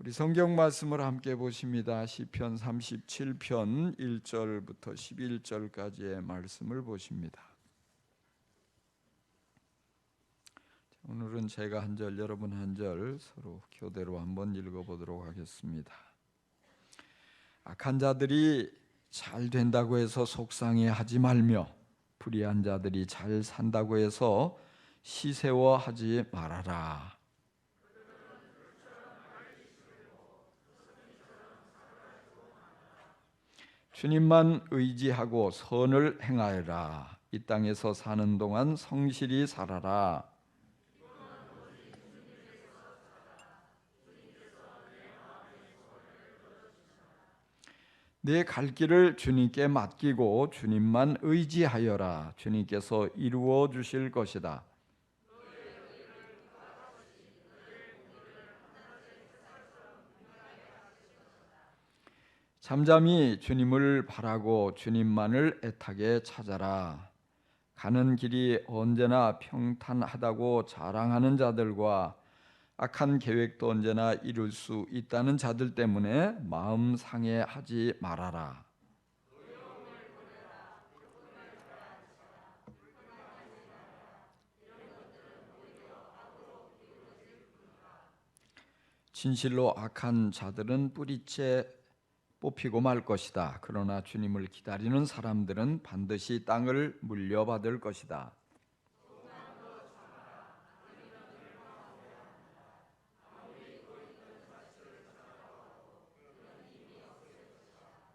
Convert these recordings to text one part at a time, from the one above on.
우리 성경 말씀을 함께 보십니다. 시편 37편 1절부터 11절까지의 말씀을 보십니다. 오늘은 제가 한 절, 여러분 한 절 서로 교대로 한번 읽어보도록 하겠습니다. 악한 자들이 잘 된다고 해서 속상해하지 말며 불의한 자들이 잘 산다고 해서 시세워하지 말아라. 주님만 의지하고 선을 행하여라. 이 땅에서 사는 동안 성실히 살아라. 내 갈 길을 주님께 맡기고 주님만 의지하여라. 주님께서 이루어 주실 것이다. 잠잠히 주님을 바라고 주님만을 애타게 찾아라. 가는 길이 언제나 평탄하다고 자랑하는 자들과 악한 계획도 언제나 이룰 수 있다는 자들 때문에 마음 상해하지 말아라. 진실로 악한 자들은 뿌리째 뽑히고 말 것이다. 그러나 주님을 기다리는 사람들은 반드시 땅을 물려받을 것이다.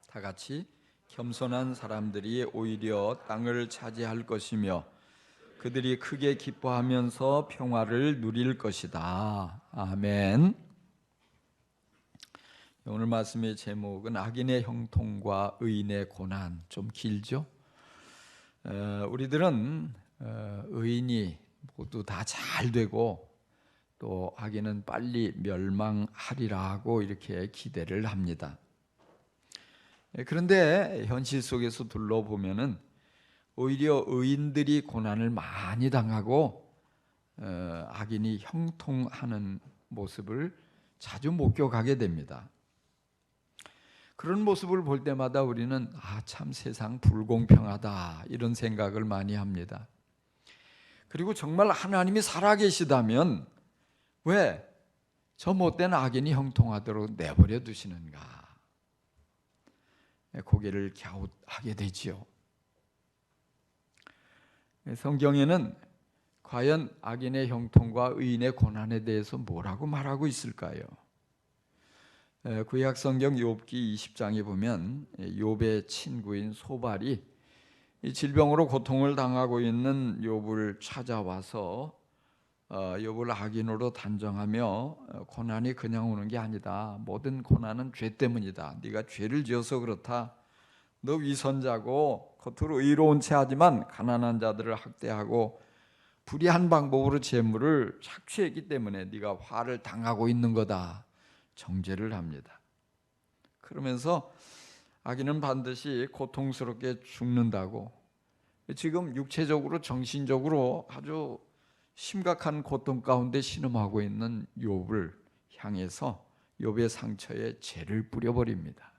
다 같이 겸손한 사람들이 오히려 땅을 차지할 것이며 그들이 크게 기뻐하면서 평화를 누릴 것이다. 아멘. 오늘 말씀의 제목은 악인의 형통과 의인의 고난. 좀 길죠? 우리들은 의인이 모두 다 잘 되고 또 악인은 빨리 멸망하리라 하고 이렇게 기대를 합니다. 그런데 현실 속에서 둘러보면은 오히려 의인들이 고난을 많이 당하고 악인이 형통하는 모습을 자주 목격하게 됩니다. 그런 모습을 볼 때마다 우리는 참 세상 불공평하다 이런 생각을 많이 합니다. 그리고 정말 하나님이 살아계시다면 왜 저 못된 악인이 형통하도록 내버려 두시는가? 고개를 갸웃하게 되지요. 성경에는 과연 악인의 형통과 의인의 고난에 대해서 뭐라고 말하고 있을까요? 구약 성경 욥기 20장에 보면 욥의 친구인 소발이 질병으로 고통을 당하고 있는 욥을 찾아와서 욥을 악인으로 단정하며 고난이 그냥 오는 게 아니다. 모든 고난은 죄 때문이다. 네가 죄를 지어서 그렇다. 너 위선자고 겉으로 의로운 체 하지만 가난한 자들을 학대하고 불의한 방법으로 재물을 착취했기 때문에 네가 화를 당하고 있는 거다. 정죄를 합니다. 그러면서 악인은 반드시 고통스럽게 죽는다고, 지금 육체적으로 정신적으로 아주 심각한 고통 가운데 신음하고 있는 욥을 향해서 욥의 상처에 죄를 뿌려버립니다.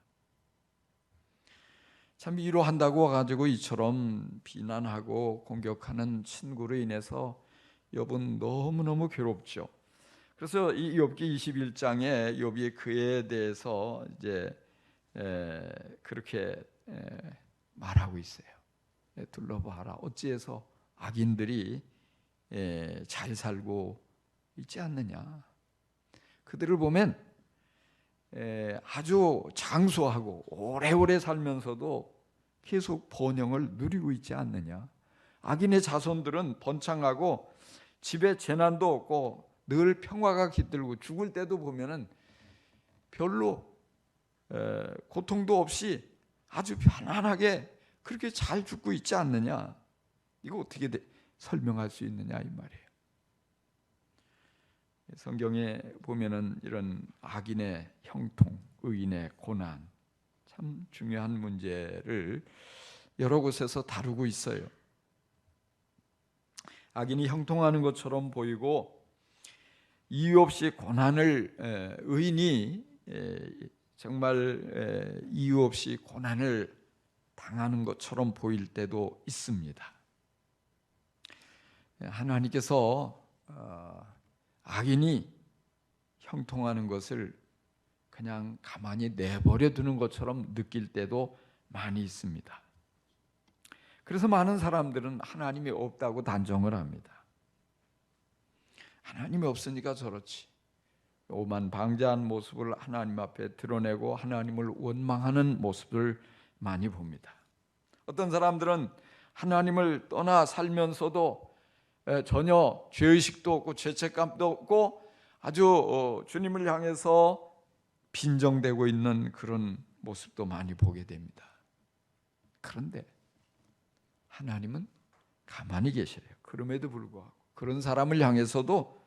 참 위로한다고 가지고 이처럼 비난하고 공격하는 친구로 인해서 욥은 너무너무 괴롭죠. 그래서 이 욥기 21장에 욥이 그에 대해서 이제 그렇게 말하고 있어요. 둘러봐라. 어찌해서 악인들이 잘 살고 있지 않느냐. 그들을 보면 아주 장수하고 오래오래 살면서도 계속 번영을 누리고 있지 않느냐. 악인의 자손들은 번창하고 집에 재난도 없고 늘 평화가 깃들고 죽을 때도 보면은 별로 고통도 없이 아주 편안하게 그렇게 잘 죽고 있지 않느냐. 이거 어떻게 설명할 수 있느냐 이 말이에요. 성경에 보면은 이런 악인의 형통, 의인의 고난, 참 중요한 문제를 여러 곳에서 다루고 있어요. 악인이 형통하는 것처럼 보이고 이유 없이 고난을 의인이 정말 이유 없이 고난을 당하는 것처럼 보일 때도 있습니다. 하나님께서 악인이 형통하는 것을 그냥 가만히 내버려 두는 것처럼 느낄 때도 많이 있습니다. 그래서 많은 사람들은 하나님이 없다고 단정을 합니다. 하나님이 없으니까 저렇지. 오만방자한 모습을 하나님 앞에 드러내고 하나님을 원망하는 모습을 많이 봅니다. 어떤 사람들은 하나님을 떠나 살면서도 전혀 죄의식도 없고 죄책감도 없고 아주 주님을 향해서 빈정대고 있는 그런 모습도 많이 보게 됩니다. 그런데 하나님은 가만히 계셔요. 그럼에도 불구하고 그런 사람을 향해서도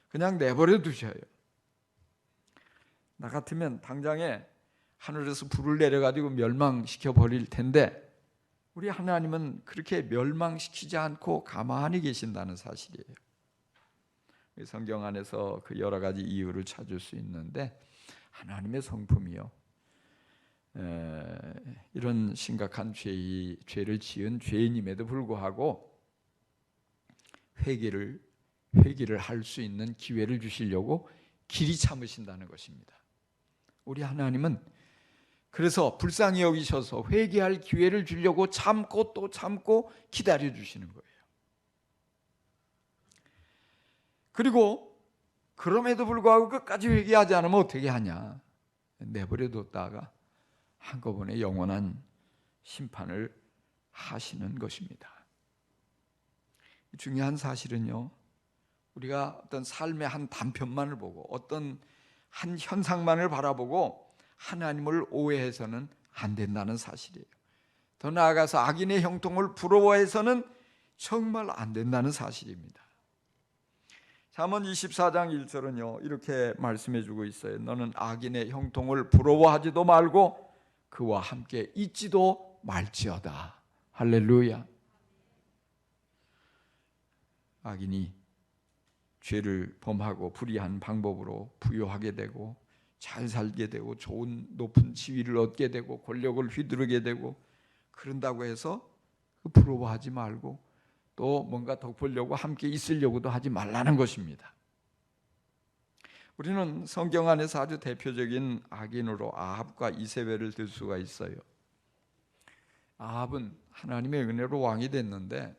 그냥 내버려 두셔요. 나 같으면 당장에 하늘에서 불을 내려가지고 멸망시켜 버릴 텐데 우리 하나님은 그렇게 멸망시키지 않고 가만히 계신다는 사실이에요. 성경 안에서 그 여러 가지 이유를 찾을 수 있는데 하나님의 성품이요, 이런 심각한 죄를 지은 죄인임에도 불구하고 회개를 할 수 있는 기회를 주시려고 길이 참으신다는 것입니다. 우리 하나님은 그래서 불쌍히 여기셔서 회개할 기회를 주려고 참고 또 참고 기다려 주시는 거예요. 그리고 그럼에도 불구하고 끝까지 회개하지 않으면 어떻게 하냐? 내버려 뒀다가 한꺼번에 영원한 심판을 하시는 것입니다. 중요한 사실은요, 우리가 어떤 삶의 한 단편만을 보고 어떤 한 현상만을 바라보고 하나님을 오해해서는 안 된다는 사실이에요. 더 나아가서 악인의 형통을 부러워해서는 정말 안 된다는 사실입니다. 잠언 24장 1절은요 이렇게 말씀해 주고 있어요. 너는 악인의 형통을 부러워하지도 말고 그와 함께 있지도 말지어다. 할렐루야. 악인이 죄를 범하고 불의한 방법으로 부유하게 되고 잘 살게 되고 좋은 높은 지위를 얻게 되고 권력을 휘두르게 되고 그런다고 해서 부러워하지 말고 또 뭔가 덕보려고 함께 있으려고도 하지 말라는 것입니다. 우리는 성경 안에서 아주 대표적인 악인으로 아합과 이세벨을 들 수가 있어요. 아합은 하나님의 은혜로 왕이 됐는데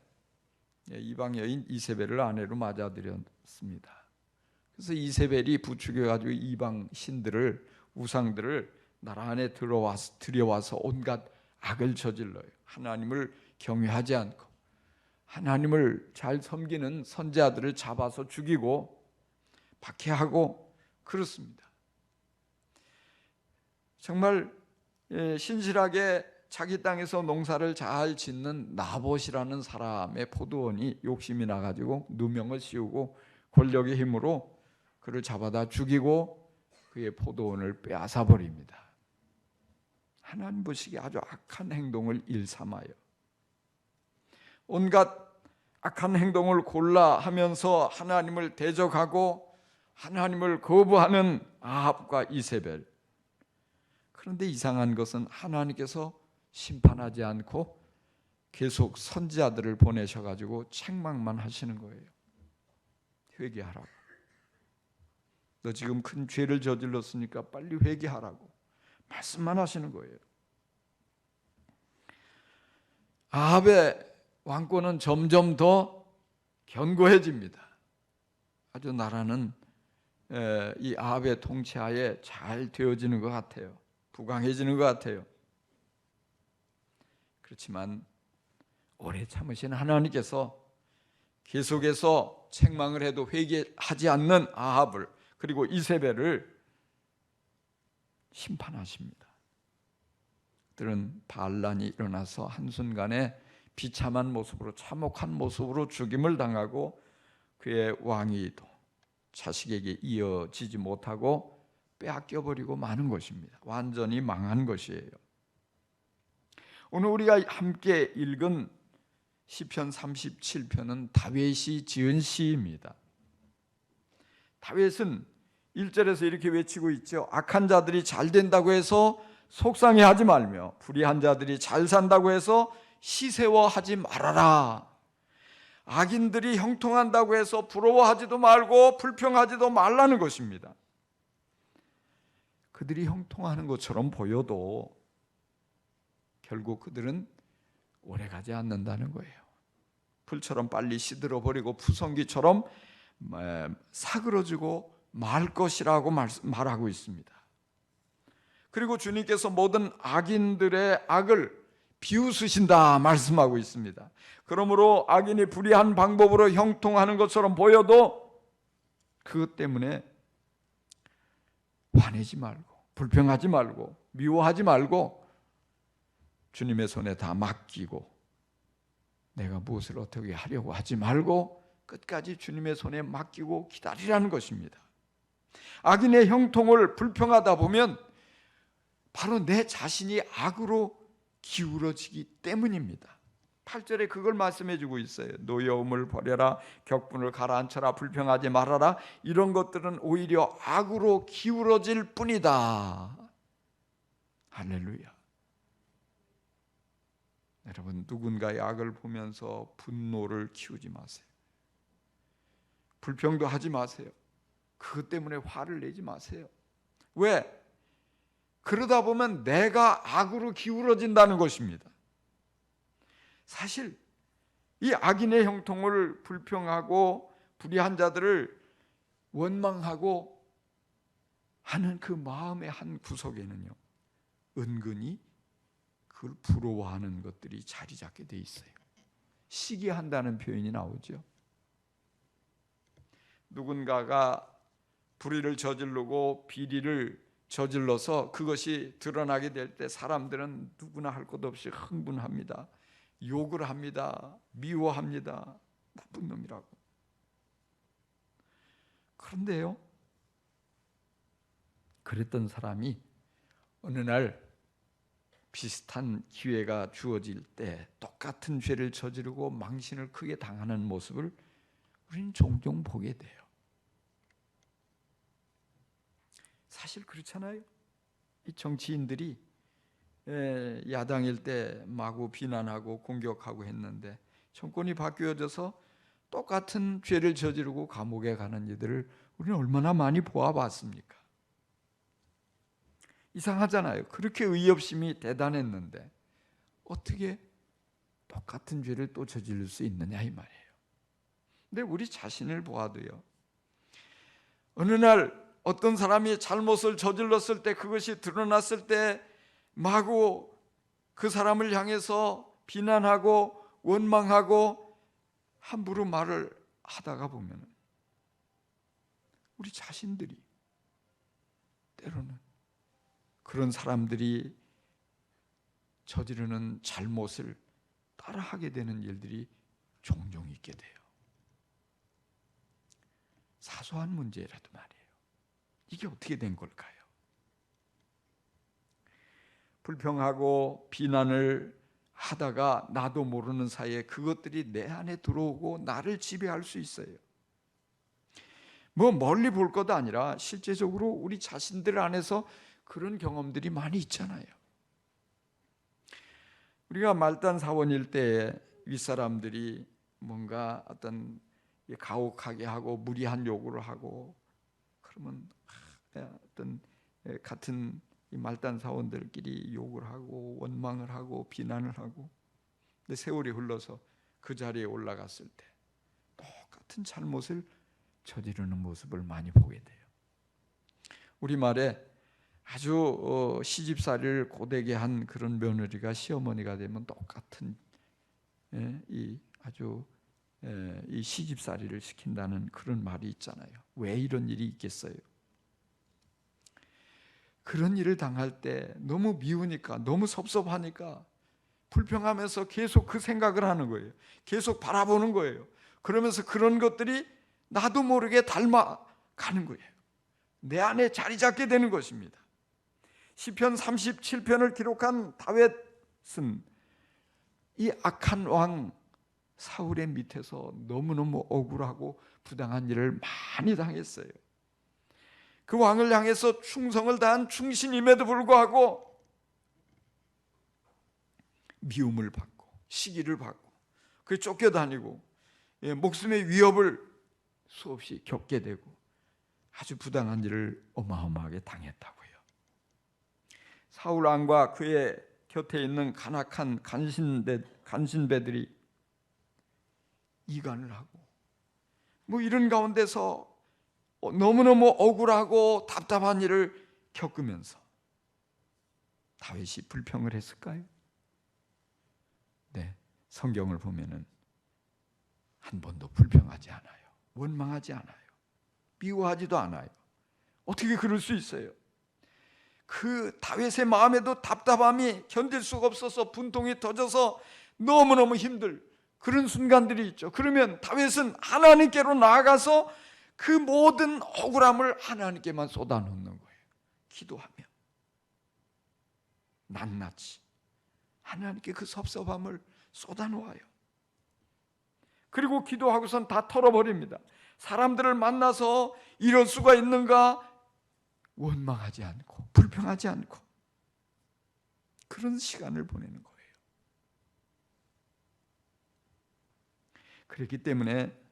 이방 여인 이세벨을 아내로 맞아들였습니다. 그래서 이세벨이 부추겨가지고 이방 신들을, 우상들을 나라 안에 들여와서 온갖 악을 저질러요. 하나님을 경외하지 않고 하나님을 잘 섬기는 선지자들을 잡아서 죽이고 박해하고 그렇습니다. 정말 신실하게 자기 땅에서 농사를 잘 짓는 나봇이라는 사람의 포도원이 욕심이 나가지고 누명을 씌우고 권력의 힘으로 그를 잡아다 죽이고 그의 포도원을 빼앗아 버립니다. 하나님 보시기에 아주 악한 행동을 일삼아요. 온갖 악한 행동을 골라 하면서 하나님을 대적하고 하나님을 거부하는 아합과 이세벨. 그런데 이상한 것은 하나님께서 심판하지 않고 계속 선지자들을 보내셔가지고 책망만 하시는 거예요. 회개하라고. 너 지금 큰 죄를 저질렀으니까 빨리 회개하라고 말씀만 하시는 거예요. 아합의 왕권은 점점 더 견고해집니다. 아주 나라는 이 아합의 통치하에 잘 되어지는 것 같아요. 부강해지는 것 같아요. 그렇지만 오래 참으신 하나님께서 계속해서 책망을 해도 회개하지 않는 아합을 그리고 이세벨을 심판하십니다. 그들은 반란이 일어나서 한순간에 비참한 모습으로 참혹한 모습으로 죽임을 당하고 그의 왕위도 자식에게 이어지지 못하고 빼앗겨버리고 마는 것입니다. 완전히 망한 것이에요. 오늘 우리가 함께 읽은 시편 37편은 다윗이 지은 시입니다. 다윗은 1절에서 이렇게 외치고 있죠. 악한 자들이 잘 된다고 해서 속상해하지 말며 불의한 자들이 잘 산다고 해서 시세워하지 말아라. 악인들이 형통한다고 해서 부러워하지도 말고 불평하지도 말라는 것입니다. 그들이 형통하는 것처럼 보여도 결국 그들은 오래가지 않는다는 거예요. 풀처럼 빨리 시들어버리고 푸성기처럼 사그러지고 말 것이라고 말하고 있습니다. 그리고 주님께서 모든 악인들의 악을 비웃으신다 말씀하고 있습니다. 그러므로 악인이 불의한 방법으로 형통하는 것처럼 보여도 그것 때문에 화내지 말고 불평하지 말고 미워하지 말고 주님의 손에 다 맡기고 내가 무엇을 어떻게 하려고 하지 말고 끝까지 주님의 손에 맡기고 기다리라는 것입니다. 악인의 형통을 불평하다 보면 바로 내 자신이 악으로 기울어지기 때문입니다. 8절에 그걸 말씀해 주고 있어요. 노여움을 버려라, 격분을 가라앉혀라, 불평하지 말아라. 이런 것들은 오히려 악으로 기울어질 뿐이다. 할렐루야. 여러분, 누군가의 악을 보면서 분노를 키우지 마세요. 불평도 하지 마세요. 그것 때문에 화를 내지 마세요. 왜? 그러다 보면 내가 악으로 기울어진다는 것입니다. 사실 이 악인의 형통을 불평하고 불의한 자들을 원망하고 하는 그 마음의 한 구석에는요, 은근히 그걸 부러워하는 것들이 자리 잡게 돼 있어요. 시기한다는 표현이 나오죠. 누군가가 불의를 저지르고 비리를 저질러서 그것이 드러나게 될 때 사람들은 누구나 할 것 없이 흥분합니다. 욕을 합니다. 미워합니다. 나쁜 놈이라고. 그런데요, 그랬던 사람이 어느 날 비슷한 기회가 주어질 때 똑같은 죄를 저지르고 망신을 크게 당하는 모습을 우리는 종종 보게 돼요. 사실 그렇잖아요. 이 정치인들이 야당일 때 마구 비난하고 공격하고 했는데 정권이 바뀌어져서 똑같은 죄를 저지르고 감옥에 가는 이들을 우리는 얼마나 많이 보아봤습니까? 이상하잖아요. 그렇게 의협심이 대단했는데 어떻게 똑같은 죄를 또 저지를 수 있느냐 이 말이에요. 근데 우리 자신을 보아도요, 어느 날 어떤 사람이 잘못을 저질렀을 때, 그것이 드러났을 때 마구 그 사람을 향해서 비난하고 원망하고 함부로 말을 하다가 보면 우리 자신들이 때로는 그런 사람들이 저지르는 잘못을 따라하게 되는 일들이 종종 있게 돼요. 사소한 문제라도 말이에요. 이게 어떻게 된 걸까요? 불평하고 비난을 하다가 나도 모르는 사이에 그것들이 내 안에 들어오고 나를 지배할 수 있어요. 뭐 멀리 볼 것도 아니라 실제적으로 우리 자신들 안에서 그런 경험들이 많이 있잖아요. 우리가 말단 사원일 때에 윗사람들이 뭔가 어떤 가혹하게 하고 무리한 요구를 하고 그러면 어떤 같은 이 말단 사원들끼리 욕을 하고 원망을 하고 비난을 하고, 근데 세월이 흘러서 그 자리에 올라갔을 때 똑같은 잘못을 저지르는 모습을 많이 보게 돼요. 우리말에 아주 시집살이를 고되게 한 그런 며느리가 시어머니가 되면 똑같은 이 아주 이 시집살이를 시킨다는 그런 말이 있잖아요. 왜 이런 일이 있겠어요? 그런 일을 당할 때 너무 미우니까, 너무 섭섭하니까 불평하면서 계속 그 생각을 하는 거예요. 계속 바라보는 거예요. 그러면서 그런 것들이 나도 모르게 닮아가는 거예요. 내 안에 자리 잡게 되는 것입니다. 시편 37편을 기록한 다윗은 이 악한 왕 사울의 밑에서 너무너무 억울하고 부당한 일을 많이 당했어요. 그 왕을 향해서 충성을 다한 충신임에도 불구하고 미움을 받고 시기를 받고 그 쫓겨다니고 목숨의 위협을 수없이 겪게 되고 아주 부당한 일을 어마어마하게 당했다고요. 사울 왕과 그의 곁에 있는 간악한 간신배들이 이간을 하고 이런 가운데서 너무너무 억울하고 답답한 일을 겪으면서 다윗이 불평을 했을까요? 네, 성경을 보면은 한 번도 불평하지 않아요. 원망하지 않아요. 미워하지도 않아요. 어떻게 그럴 수 있어요? 그 다윗의 마음에도 답답함이 견딜 수가 없어서 분통이 터져서 너무너무 힘들 그런 순간들이 있죠. 그러면 다윗은 하나님께로 나아가서 그 모든 억울함을 하나님께만 쏟아놓는 거예요. 기도하며 낱낱이 하나님께 그 섭섭함을 쏟아놓아요. 그리고 기도하고선 다 털어버립니다. 사람들을 만나서 이럴 수가 있는가 원망하지 않고 불평하지 않고 그런 시간을 보내는 거예요. 그렇기 때문에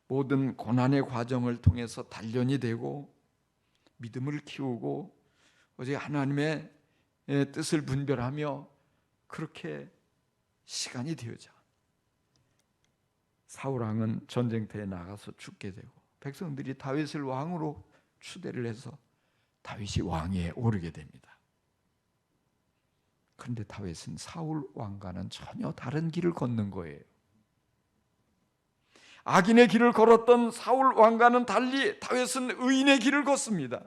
모든 고난의 과정을 통해서 단련이 되고 믿음을 키우고 오직 하나님의 뜻을 분별하며 그렇게 시간이 되어져 사울 왕은 전쟁터에 나가서 죽게 되고 백성들이 다윗을 왕으로 추대를 해서 다윗이 왕위에 오르게 됩니다. 그런데 다윗은 사울 왕과는 전혀 다른 길을 걷는 거예요. 악인의 길을 걸었던 사울 왕과는 달리 다윗은 의인의 길을 걷습니다.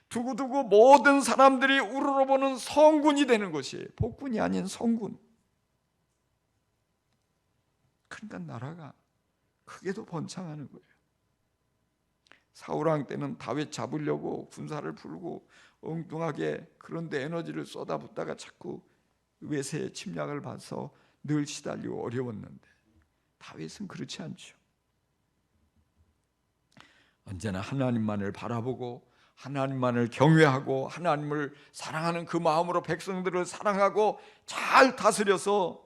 두고두고 모든 사람들이 우러러보는 성군이 되는 것이에요. 복군이 아닌 성군. 그러니까 나라가 크게도 번창하는 거예요. 사울 왕 때는 다윗 잡으려고 군사를 풀고 엉뚱하게 그런데 에너지를 쏟아붓다가 자꾸 외세의 침략을 받아서 늘 시달리고 어려웠는데 다윗은 그렇지 않죠. 언제나 하나님만을 바라보고 하나님만을 경외하고 하나님을 사랑하는 그 마음으로 백성들을 사랑하고 잘 다스려서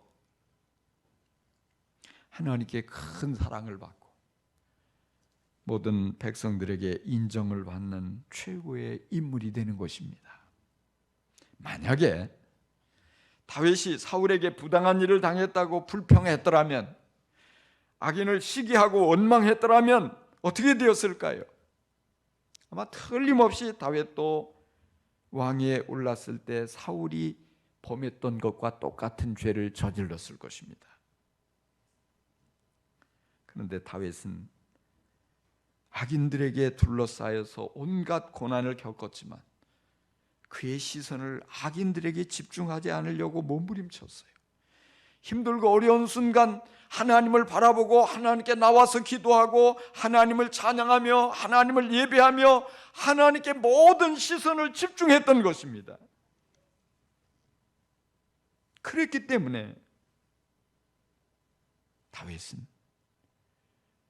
하나님께 큰 사랑을 받고 모든 백성들에게 인정을 받는 최고의 인물이 되는 것입니다. 만약에 다윗이 사울에게 부당한 일을 당했다고 불평했더라면, 악인을 시기하고 원망했더라면 어떻게 되었을까요? 아마 틀림없이 다윗도 왕위에 올랐을 때 사울이 범했던 것과 똑같은 죄를 저질렀을 것입니다. 그런데 다윗은 악인들에게 둘러싸여서 온갖 고난을 겪었지만 그의 시선을 악인들에게 집중하지 않으려고 몸부림쳤어요. 힘들고 어려운 순간 하나님을 바라보고 하나님께 나와서 기도하고 하나님을 찬양하며 하나님을 예배하며 하나님께 모든 시선을 집중했던 것입니다. 그랬기 때문에 다윗은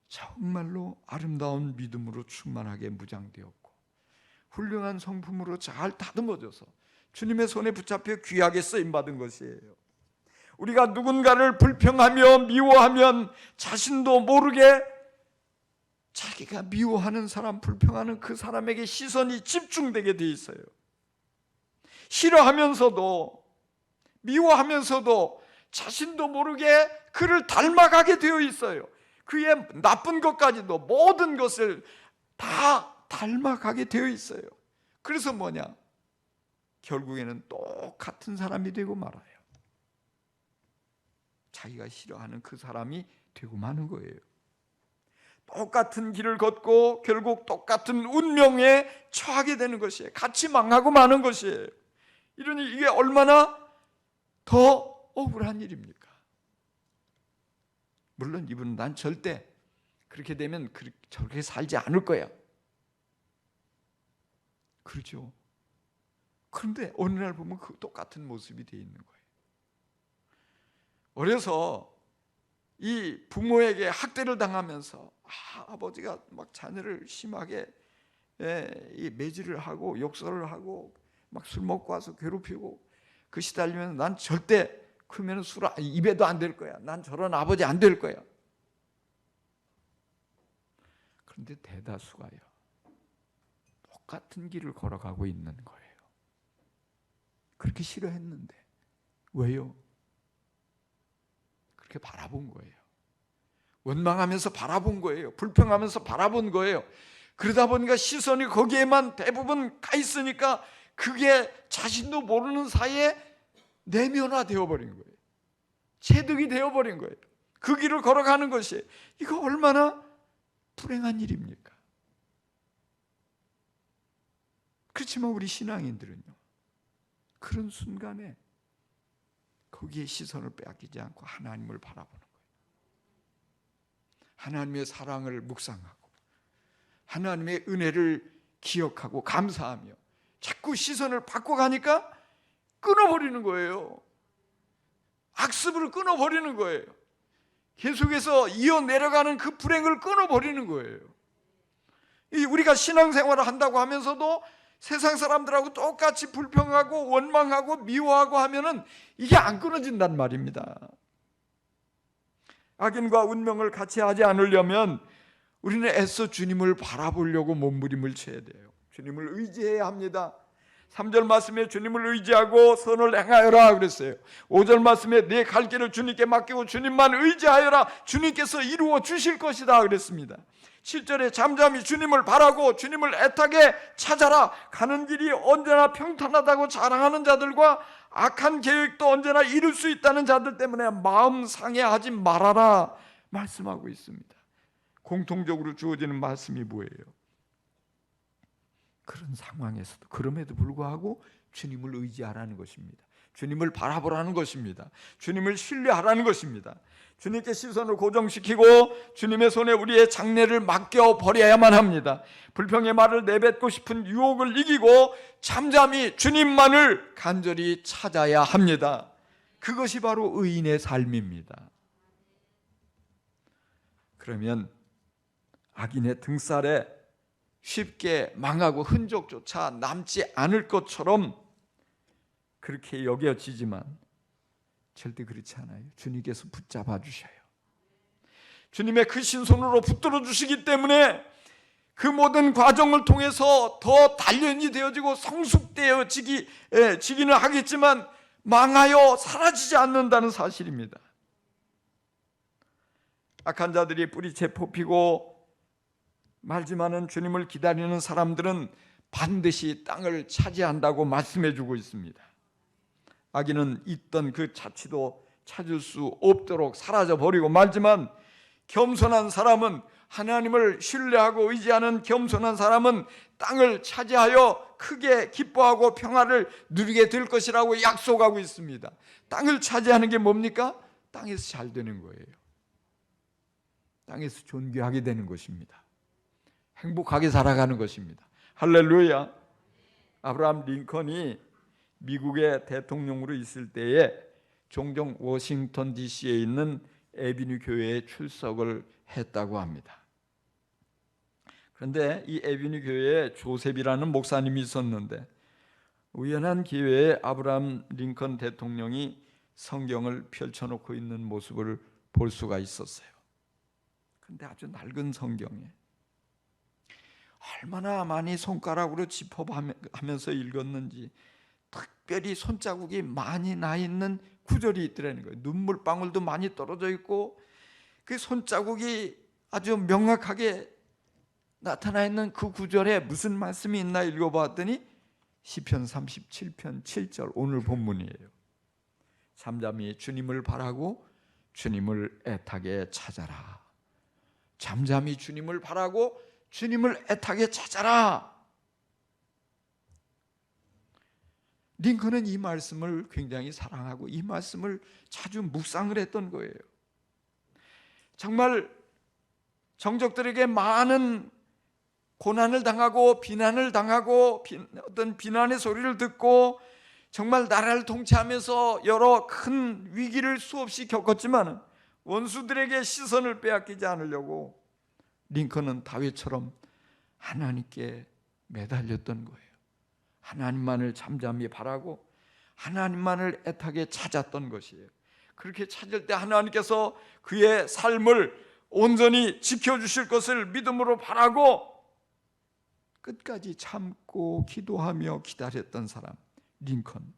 정말로 아름다운 믿음으로 충만하게 무장되었고 훌륭한 성품으로 잘 다듬어져서 주님의 손에 붙잡혀 귀하게 쓰임받은 것이에요. 우리가 누군가를 불평하며 미워하면 자신도 모르게 자기가 미워하는 사람, 불평하는 그 사람에게 시선이 집중되게 돼 있어요. 싫어하면서도 미워하면서도 자신도 모르게 그를 닮아가게 되어 있어요. 그의 나쁜 것까지도 모든 것을 다 닮아가게 되어 있어요. 그래서 뭐냐? 결국에는 똑같은 사람이 되고 말아요. 자기가 싫어하는 그 사람이 되고 마는 거예요. 똑같은 길을 걷고 결국 똑같은 운명에 처하게 되는 것이에요. 같이 망하고 마는 것이에요. 이러니 이게 얼마나 더 억울한 일입니까? 물론 이분은 난 절대 그렇게 되면 저렇게 살지 않을 거야. 그렇죠. 그런데 어느 날 보면 그 똑같은 모습이 되어 있는 거예요. 어려서 이 부모에게 학대를 당하면서 아버지가 막 자녀를 심하게 이 매질을 하고 욕설을 하고 막 술 먹고 와서 괴롭히고 그 시달리면 난 절대 크면 술 입에도 안 될 거야. 난 저런 아버지 안 될 거야. 그런데 대다수가요, 똑같은 길을 걸어가고 있는 거예요. 그렇게 싫어했는데 왜요? 그렇게 바라본 거예요. 원망하면서 바라본 거예요. 불평하면서 바라본 거예요. 그러다 보니까 시선이 거기에만 대부분 가 있으니까 그게 자신도 모르는 사이에 내면화되어 버린 거예요. 체득이 되어버린 거예요. 그 길을 걸어가는 것이, 이거 얼마나 불행한 일입니까? 그렇지만 우리 신앙인들은요, 그런 순간에 거기에 시선을 빼앗기지 않고 하나님을 바라보는 거예요. 하나님의 사랑을 묵상하고 하나님의 은혜를 기억하고 감사하며 자꾸 시선을 바꿔가니까 끊어버리는 거예요. 악습을 끊어버리는 거예요. 계속해서 이어내려가는 그 불행을 끊어버리는 거예요. 우리가 신앙생활을 한다고 하면서도 세상 사람들하고 똑같이 불평하고 원망하고 미워하고 하면은 이게 안 끊어진단 말입니다. 악인과 운명을 같이 하지 않으려면 우리는 애써 주님을 바라보려고 몸부림을 쳐야 돼요. 주님을 의지해야 합니다. 3절 말씀에 주님을 의지하고 선을 행하여라 그랬어요. 5절 말씀에 내 갈 길을 주님께 맡기고 주님만 의지하여라, 주님께서 이루어 주실 것이다 그랬습니다. 7절에 잠잠히 주님을 바라고 주님을 애타게 찾아라. 가는 길이 언제나 평탄하다고 자랑하는 자들과 악한 계획도 언제나 이룰 수 있다는 자들 때문에 마음 상해하지 말아라 말씀하고 있습니다. 공통적으로 주어지는 말씀이 뭐예요? 그런 상황에서도, 그럼에도 불구하고 주님을 의지하라는 것입니다. 주님을 바라보라는 것입니다. 주님을 신뢰하라는 것입니다. 주님께 시선을 고정시키고 주님의 손에 우리의 장래를 맡겨버려야만 합니다. 불평의 말을 내뱉고 싶은 유혹을 이기고 잠잠히 주님만을 간절히 찾아야 합니다. 그것이 바로 의인의 삶입니다. 그러면 악인의 등살에 쉽게 망하고 흔적조차 남지 않을 것처럼 그렇게 여겨지지만 절대 그렇지 않아요. 주님께서 붙잡아 주셔요. 주님의 크신 손으로 붙들어 주시기 때문에 그 모든 과정을 통해서 더 단련이 되어지고 성숙되어지기는 하겠지만 망하여 사라지지 않는다는 사실입니다. 악한 자들이 뿌리채 뽑히고 말지만은 주님을 기다리는 사람들은 반드시 땅을 차지한다고 말씀해 주고 있습니다. 악인은 있던 그 자취도 찾을 수 없도록 사라져 버리고 말지만 겸손한 사람은, 하나님을 신뢰하고 의지하는 겸손한 사람은 땅을 차지하여 크게 기뻐하고 평화를 누리게 될 것이라고 약속하고 있습니다. 땅을 차지하는 게 뭡니까? 땅에서 잘 되는 거예요. 땅에서 존귀하게 되는 것입니다. 행복하게 살아가는 것입니다. 할렐루야. 아브라함 링컨이 미국의 대통령으로 있을 때에 종종 워싱턴 DC에 있는 에비뉴 교회에 출석을 했다고 합니다. 그런데 이 에비뉴 교회에 조셉이라는 목사님이 있었는데 우연한 기회에 아브라함 링컨 대통령이 성경을 펼쳐놓고 있는 모습을 볼 수가 있었어요. 그런데 아주 낡은 성경에 얼마나 많이 손가락으로 짚어하면서 읽었는지 특별히 손자국이 많이 나 있는 구절이 있더라는 거예요. 눈물방울도 많이 떨어져 있고 그 손자국이 아주 명확하게 나타나 있는 그 구절에 무슨 말씀이 있나 읽어봤더니 시편 37편 7절 오늘 본문이에요. 잠잠히 주님을 바라고 주님을 애타게 찾아라. 잠잠히 주님을 바라고 주님을 애타게 찾아라. 링컨은 이 말씀을 굉장히 사랑하고 이 말씀을 자주 묵상을 했던 거예요. 정말 정적들에게 많은 고난을 당하고 비난을 당하고 어떤 비난의 소리를 듣고 정말 나라를 통치하면서 여러 큰 위기를 수없이 겪었지만 원수들에게 시선을 빼앗기지 않으려고 링컨은 다윗처럼 하나님께 매달렸던 거예요. 하나님만을 잠잠히 바라고 하나님만을 애타게 찾았던 것이에요. 그렇게 찾을 때 하나님께서 그의 삶을 온전히 지켜주실 것을 믿음으로 바라고 끝까지 참고 기도하며 기다렸던 사람, 링컨.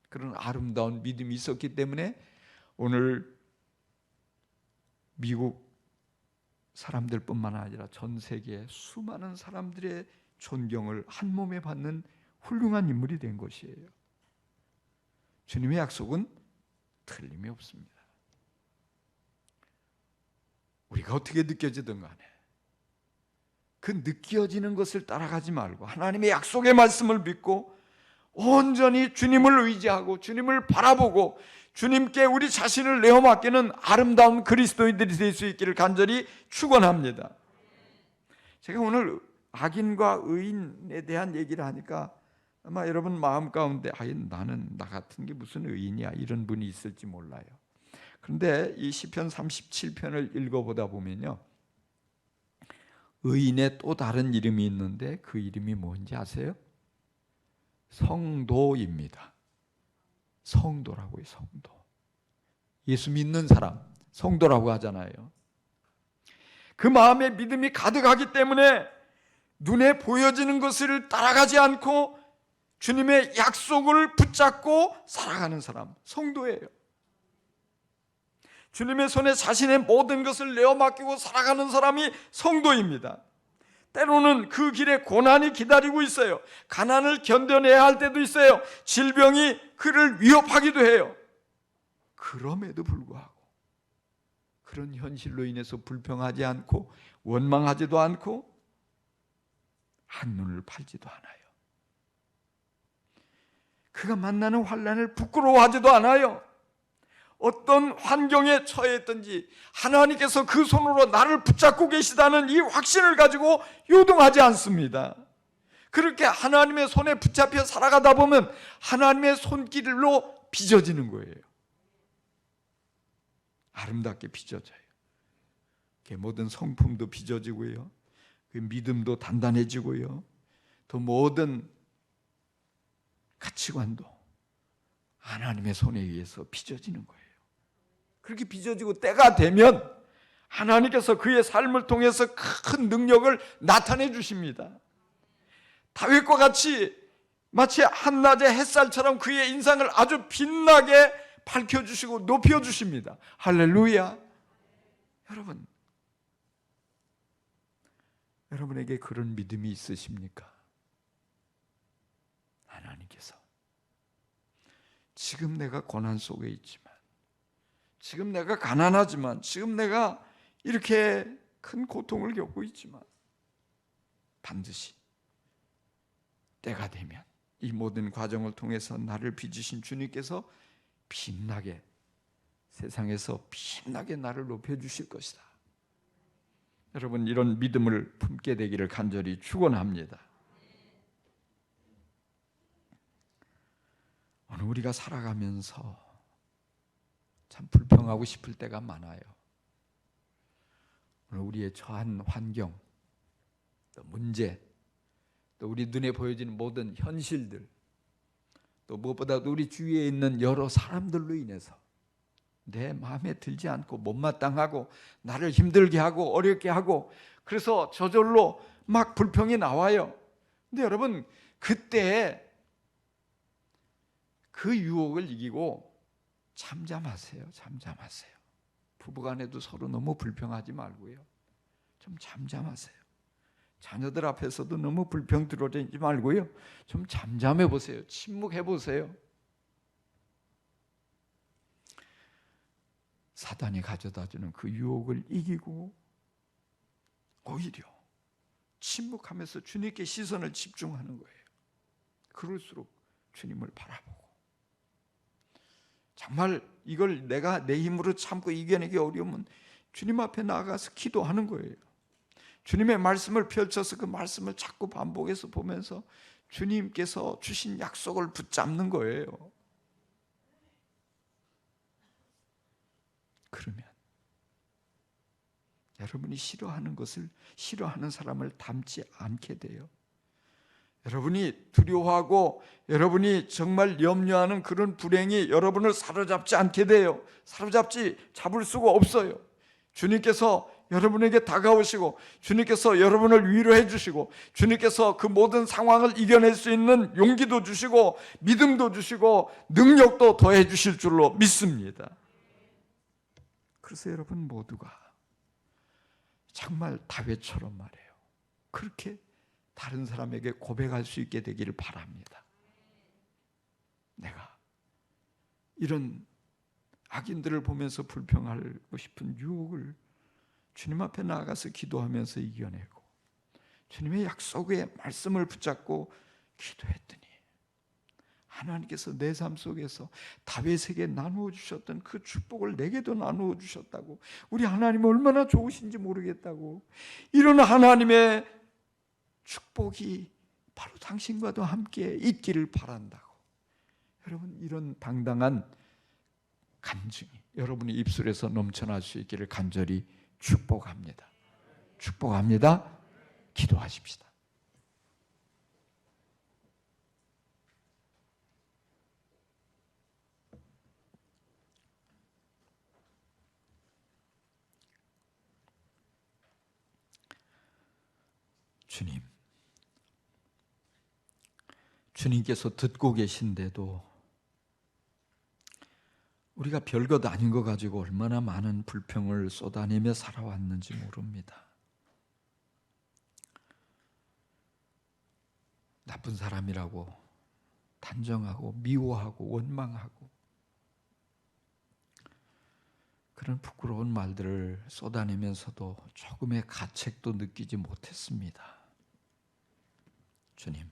그런 아름다운 믿음이 있었기 때문에 오늘 미국 사람들뿐만 아니라 전 세계 수많은 사람들의 존경을 한 몸에 받는 훌륭한 인물이 된 것이에요. 주님의 약속은 틀림이 없습니다. 우리가 어떻게 느껴지든 간에 그 느껴지는 것을 따라가지 말고 하나님의 약속의 말씀을 믿고 온전히 주님을 의지하고 주님을 바라보고 주님께 우리 자신을 내어 맡기는 아름다운 그리스도인들이 될 수 있기를 간절히 축원합니다. 제가 오늘 악인과 의인에 대한 얘기를 하니까 아마 여러분 마음 가운데 나는 나 같은 게 무슨 의인이야 이런 분이 있을지 몰라요. 그런데 이 시편 37편을 읽어보다 보면요, 의인의 또 다른 이름이 있는데 그 이름이 뭔지 아세요? 성도입니다. 성도라고요. 성도. 예수 믿는 사람 성도라고 하잖아요. 그 마음에 믿음이 가득하기 때문에 눈에 보여지는 것을 따라가지 않고 주님의 약속을 붙잡고 살아가는 사람, 성도예요. 주님의 손에 자신의 모든 것을 내어 맡기고 살아가는 사람이 성도입니다. 때로는 그 길에 고난이 기다리고 있어요. 가난을 견뎌내야 할 때도 있어요. 질병이 그를 위협하기도 해요. 그럼에도 불구하고 그런 현실로 인해서 불평하지 않고 원망하지도 않고 한눈을 팔지도 않아요. 그가 만나는 환난을 부끄러워하지도 않아요. 어떤 환경에 처했든지 하나님께서 그 손으로 나를 붙잡고 계시다는 이 확신을 가지고 요동하지 않습니다. 그렇게 하나님의 손에 붙잡혀 살아가다 보면 하나님의 손길로 빚어지는 거예요. 아름답게 빚어져요. 모든 성품도 빚어지고요, 그 믿음도 단단해지고요, 또 모든 가치관도 하나님의 손에 의해서 빚어지는 거예요. 그렇게 빚어지고 때가 되면 하나님께서 그의 삶을 통해서 큰 능력을 나타내 주십니다. 다윗과 같이 마치 한낮의 햇살처럼 그의 인상을 아주 빛나게 밝혀주시고 높여주십니다. 할렐루야. 여러분에게 그런 믿음이 있으십니까? 하나님께서 지금 내가 고난 속에 있지만, 지금 내가 가난하지만, 지금 내가 이렇게 큰 고통을 겪고 있지만 반드시 때가 되면 이 모든 과정을 통해서 나를 빚으신 주님께서 빛나게, 세상에서 빛나게 나를 높여주실 것이다. 여러분, 이런 믿음을 품게 되기를 간절히 축원합니다. 오늘 우리가 살아가면서 참 불평하고 싶을 때가 많아요. 오늘 우리의 처한 환경, 또 문제, 또 우리 눈에 보여지는 모든 현실들, 또 무엇보다도 우리 주위에 있는 여러 사람들로 인해서 내 마음에 들지 않고 못마땅하고 나를 힘들게 하고 어렵게 하고, 그래서 저절로 막 불평이 나와요. 근데 여러분, 그때 그 유혹을 이기고 잠잠하세요. 잠잠하세요. 부부간에도 서로 너무 불평하지 말고요, 좀 잠잠하세요. 자녀들 앞에서도 너무 불평 들어대지 말고요, 좀 잠잠해 보세요. 침묵해 보세요. 사단이 가져다주는 그 유혹을 이기고 오히려 침묵하면서 주님께 시선을 집중하는 거예요. 그럴수록 주님을 바라보고, 정말 이걸 내가 내 힘으로 참고 이겨내기 어려우면 주님 앞에 나아가서 기도하는 거예요. 주님의 말씀을 펼쳐서 그 말씀을 자꾸 반복해서 보면서 주님께서 주신 약속을 붙잡는 거예요. 그러면 여러분이 싫어하는 것을, 싫어하는 사람을 닮지 않게 돼요. 여러분이 두려워하고 여러분이 정말 염려하는 그런 불행이 여러분을 사로잡지 않게 돼요. 잡을 수가 없어요. 주님께서 여러분에게 다가오시고 주님께서 여러분을 위로해 주시고 주님께서 그 모든 상황을 이겨낼 수 있는 용기도 주시고 믿음도 주시고 능력도 더해 주실 줄로 믿습니다. 그래서 여러분 모두가 정말 다윗처럼 말해요. 그렇게 다른 사람에게 고백할 수 있게 되기를 바랍니다. 내가 이런 악인들을 보면서 불평하고 싶은 유혹을 주님 앞에 나아가서 기도하면서 이겨내고 주님의 약속의 말씀을 붙잡고 기도했더니 하나님께서 내 삶 속에서 다윗에게 나누어 주셨던 그 축복을 내게도 나누어 주셨다고, 우리 하나님 얼마나 좋으신지 모르겠다고, 이런 하나님의 축복이 바로 당신과도 함께 있기를 바란다고, 여러분 이런 당당한 간증이 여러분의 입술에서 넘쳐날 수 있기를 간절히 축복합니다. 축복합니다. 기도하십시다. 주님, 주님께서 듣고 계신데도 우리가 별것 아닌 거 가지고 얼마나 많은 불평을 쏟아내며 살아왔는지 모릅니다. 나쁜 사람이라고 단정하고 미워하고 원망하고 그런 부끄러운 말들을 쏟아내면서도 조금의 가책도 느끼지 못했습니다. 주님,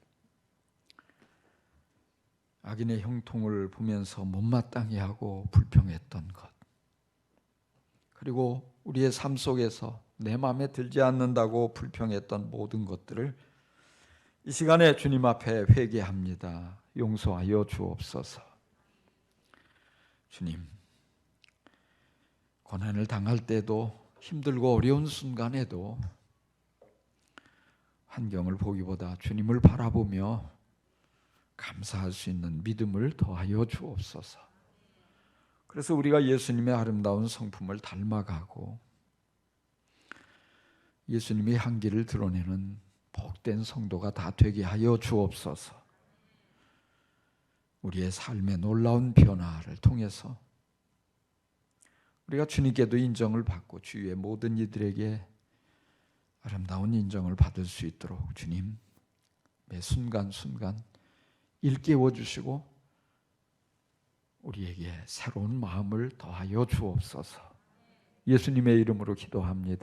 악인의 형통을 보면서 못마땅해 하고 불평했던 것, 그리고 우리의 삶 속에서 내 마음에 들지 않는다고 불평했던 모든 것들을 이 시간에 주님 앞에 회개합니다. 용서하여 주옵소서. 주님, 고난을 당할 때도 힘들고 어려운 순간에도 환경을 보기보다 주님을 바라보며 감사할 수 있는 믿음을 더하여 주옵소서. 그래서 우리가 예수님의 아름다운 성품을 닮아가고 예수님의 향기를 드러내는 복된 성도가 다 되게 하여 주옵소서. 우리의 삶의 놀라운 변화를 통해서 우리가 주님께도 인정을 받고 주위의 모든 이들에게 아름다운 인정을 받을 수 있도록 주님 매 순간순간 일깨워 주시고 우리에게 새로운 마음을 더하여 주옵소서. 예수님의 이름으로 기도합니다.